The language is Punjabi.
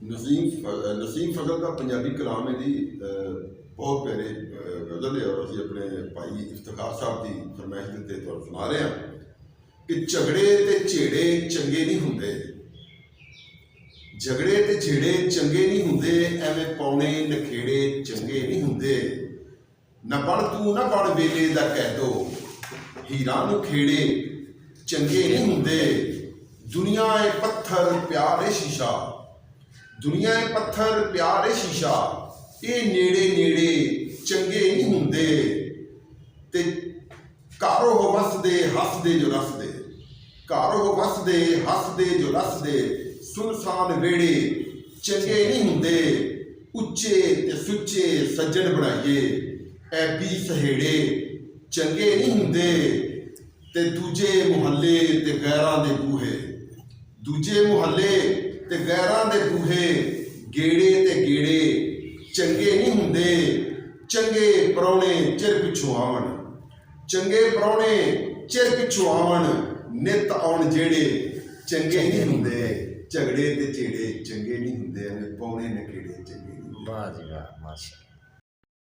ਨਸੀਮ ਫਜ਼ਲ ਦਾ ਪੰਜਾਬੀ ਕਲਾਮ ਹੈ ਜੀ, ਬਹੁਤ ਪਿਆਰੇ ਗਜ਼ਲ ਹੈ। ਔਰ ਅਸੀਂ ਆਪਣੇ ਭਾਈ ਇਫਤਖਾਰ ਸਾਹਿਬ ਦੀ ਫਰਮਾਇਸ਼ ਦੇ ਉੱਤੇ ਤੁਹਾਨੂੰ ਸੁਣਾ ਰਹੇ ਹਾਂ ਕਿ ਝਗੜੇ ਤੇ ਝੇੜੇ ਚੰਗੇ ਨਹੀਂ ਹੁੰਦੇ, ਝਗੜੇ ਤੇ ਝੇੜੇ ਚੰਗੇ ਨਹੀਂ ਹੁੰਦੇ, ਐਵੇਂ ਪੌਣੇ ਨਖੇੜੇ ਚੰਗੇ ਨਹੀਂ ਹੁੰਦੇ। ਨਾ ਬਣ ਤੂੰ ਨਾ ਬਣ ਵੇਲੇ ਦਾ ਕਹਿ ਦੋ, ਹੀਰਾਂ ਨੂੰ ਖੇੜੇ ਚੰਗੇ ਨਹੀਂ ਹੁੰਦੇ। ਦੁਨੀਆ ਏ ਪੱਥਰ ਪਿਆਰ ਏ ਸ਼ੀਸ਼ਾ, ਦੁਨੀਆ ਏ ਪੱਥਰ ਪਿਆਰ ਏ ਸ਼ੀਸ਼ਾ, ਇਹ ਨੇੜੇ ਨੇੜੇ ਚੰਗੇ ਨਹੀਂ ਹੁੰਦੇ। ਤੇ ਘਰ ਉਹ ਵਸਦੇ ਹੱਸਦੇ ਜੋ ਰਸਦੇ, ਘਰ ਉਹ ਵਸਦੇ ਹੱਸਦੇ ਜੋ ਰਸਦੇ, ਸੁਨਸਾਨ ਵਿਹੜੇ ਚੰਗੇ ਨਹੀਂ ਹੁੰਦੇ। ਉੱਚੇ ਤੇ ਸੁੱਚੇ ਸੱਜਣ ਬਣਾਈਏ, ਐਬੀ ਸਹੇੜੇ ਚੰਗੇ ਨਹੀਂ ਹੁੰਦੇ। ਤੇ ਦੂਜੇ ਮੁਹੱਲੇ ਤੇ ਗੈਰਾਂ ਦੇ ਬੂਹੇ, ਦੂਜੇ ਮੁਹੱਲੇ ਤੇ ਗੈਰਾਂ ਦੇ ਬੂਹੇ, ਗੇੜੇ ਤੇ ਗੇੜੇ ਚੰਗੇ ਨਹੀਂ ਹੁੰਦੇ। ਚੰਗੇ ਪ੍ਰਾਹੁਣੇ ਚਿਰ ਪਿੱਛੋਂ ਆਵਣ, ਚੰਗੇ ਪ੍ਰਾਹੁਣੇ ਚਿਰ ਪਿੱਛੋਂ ਆਵਣ, ਨਿੱਤ ਆਉਣ ਜਿਹੜੇ ਚੰਗੇ ਨਹੀਂ ਹੁੰਦੇ। ਝਗੜੇ ਤੇ ਝੇੜੇ ਚੰਗੇ ਨਹੀਂ ਹੁੰਦੇ, ਐਵੇਂ ਪੌਣੇ ਨਖੇੜੇ ਚੰਗੇ ਨਹੀਂ ਹੁੰਦੇ। ਵਾਹ ਜੀ ਵਾਹ, ਮਾਸ਼ਾ।